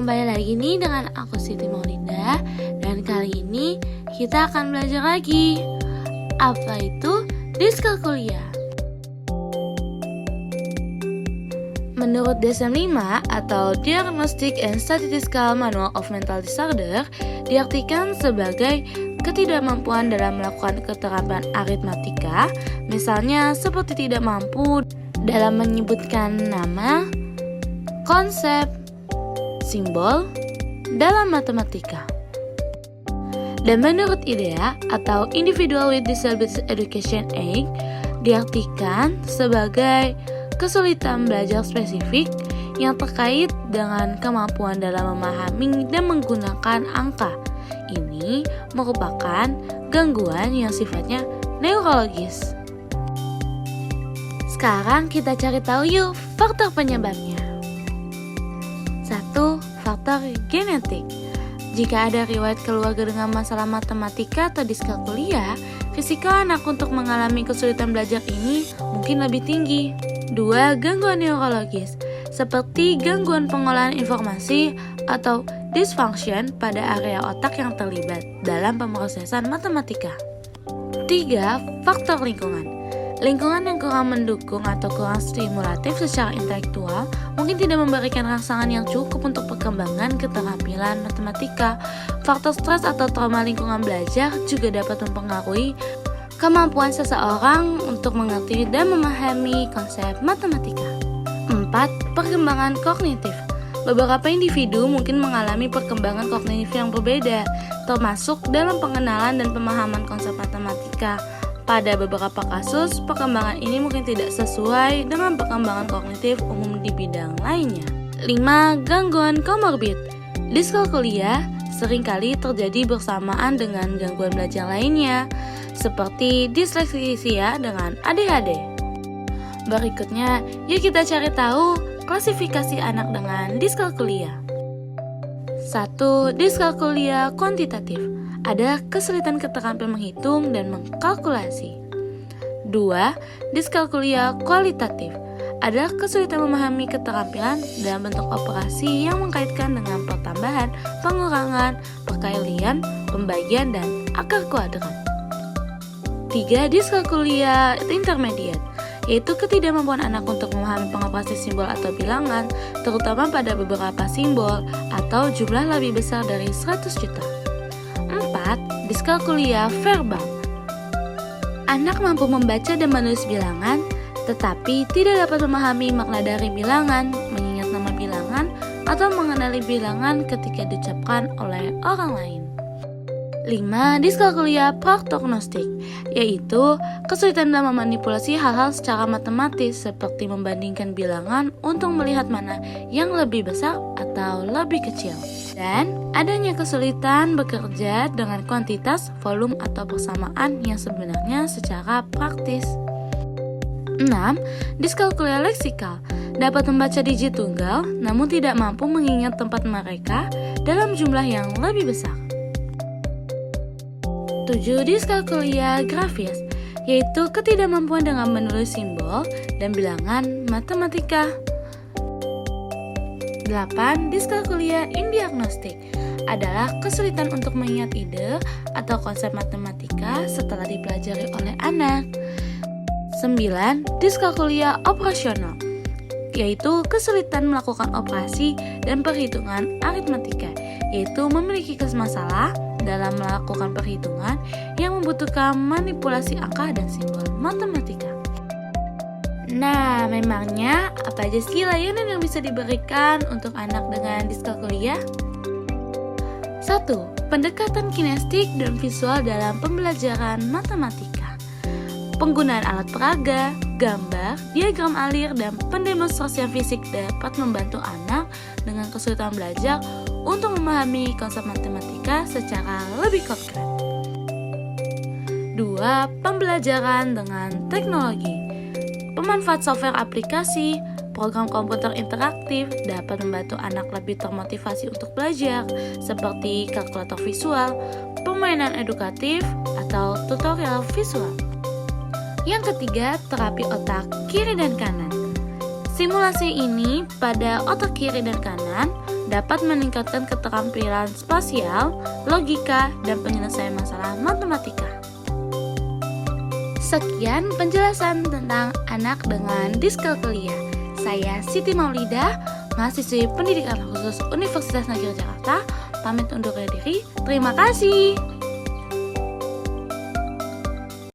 kembali lagi nih dengan aku Siti Maulinda. Dan kali ini kita akan belajar lagi. Apa itu diskalkulia? Menurut DSM-5 atau Diagnostic and Statistical Manual of Mental Disorder, diartikan sebagai ketidakmampuan dalam melakukan keterampilan aritmatika, misalnya seperti tidak mampu dalam menyebutkan nama, konsep, simbol dalam matematika. Dan menurut IDEA atau Individual with Disabilities Education Act, diartikan sebagai kesulitan belajar spesifik yang terkait dengan kemampuan dalam memahami dan menggunakan angka. Ini merupakan gangguan yang sifatnya neurologis. Sekarang kita cari tahu yuk faktor penyebabnya. 1. Faktor genetik. Jika ada riwayat keluarga dengan masalah matematika atau diskalkulia, risiko anak untuk mengalami kesulitan belajar ini mungkin lebih tinggi. 2. Gangguan neurologis, seperti gangguan pengolahan informasi atau dysfunction pada area otak yang terlibat dalam pemrosesan matematika. 3. Faktor lingkungan. Lingkungan yang kurang mendukung atau kurang stimulatif secara intelektual mungkin tidak memberikan rangsangan yang cukup untuk perkembangan keterampilan matematika. Faktor stres atau trauma lingkungan belajar juga dapat mempengaruhi kemampuan seseorang untuk mengerti dan memahami konsep matematika. 4. Perkembangan kognitif. Beberapa individu mungkin mengalami perkembangan kognitif yang berbeda, termasuk dalam pengenalan dan pemahaman konsep matematika. Pada beberapa kasus, perkembangan ini mungkin tidak sesuai dengan perkembangan kognitif umum di bidang lainnya. 5. Gangguan komorbid. Diskalkulia seringkali terjadi bersamaan dengan gangguan belajar lainnya, seperti disleksia dengan ADHD. Berikutnya, yuk kita cari tahu klasifikasi anak dengan diskalkulia. 1. Diskalkulia kuantitatif. Ada kesulitan keterampilan menghitung dan mengkalkulasi. 2. Diskalkulia kualitatif. Ada kesulitan memahami keterampilan dalam bentuk operasi yang mengkaitkan dengan pertambahan, pengurangan, perkalian, pembagian, dan akar kuadrat. 3. Diskalkulia intermediate, yaitu ketidakmampuan anak untuk memahami pengoperasi simbol atau bilangan, terutama pada beberapa simbol atau jumlah lebih besar dari 100 juta. 4. Diskalkulia verbal. Anak mampu membaca dan menulis bilangan, tetapi tidak dapat memahami makna dari bilangan, mengingat nama bilangan, atau mengenali bilangan ketika diucapkan oleh orang lain. 5. Diskalkulia prognostik, yaitu kesulitan dalam memanipulasi hal-hal secara matematis seperti membandingkan bilangan untuk melihat mana yang lebih besar atau lebih kecil. Dan adanya kesulitan bekerja dengan kuantitas, volume, atau persamaan yang sebenarnya secara praktis. 6. Diskalkulia leksikal, dapat membaca digit tunggal namun tidak mampu mengingat tempat mereka dalam jumlah yang lebih besar. 7. Diskalkulia grafis, yaitu ketidakmampuan dengan menulis simbol dan bilangan matematika. 8. Diskalkulia indiagnostik adalah kesulitan untuk mengingat ide atau konsep matematika setelah dipelajari oleh anak. 9. Diskalkulia operasional, yaitu kesulitan melakukan operasi dan perhitungan aritmatika, yaitu memiliki masalah dalam melakukan perhitungan yang membutuhkan manipulasi angka dan simbol matematika. Nah, memangnya apa aja sih layanan yang bisa diberikan untuk anak dengan diskalkulia? 1. Pendekatan kinestetik dan visual dalam pembelajaran matematika. Penggunaan alat peraga, gambar, diagram alir, dan pendemonstrasian fisik dapat membantu anak dengan kesulitan belajar untuk memahami konsep matematika secara lebih konkret. 2. Pembelajaran dengan teknologi. Pemanfaat software aplikasi, program komputer interaktif dapat membantu anak lebih termotivasi untuk belajar, seperti kalkulator visual, permainan edukatif, atau tutorial visual. Yang ketiga, terapi otak kiri dan kanan. Simulasi ini pada otak kiri dan kanan dapat meningkatkan keterampilan spasial, logika, dan penyelesaian masalah matematika. Sekian penjelasan tentang anak dengan diskalkulia. Saya Siti Maulida, mahasiswi pendidikan khusus Universitas Negeri Jakarta, pamit undur diri. Terima kasih.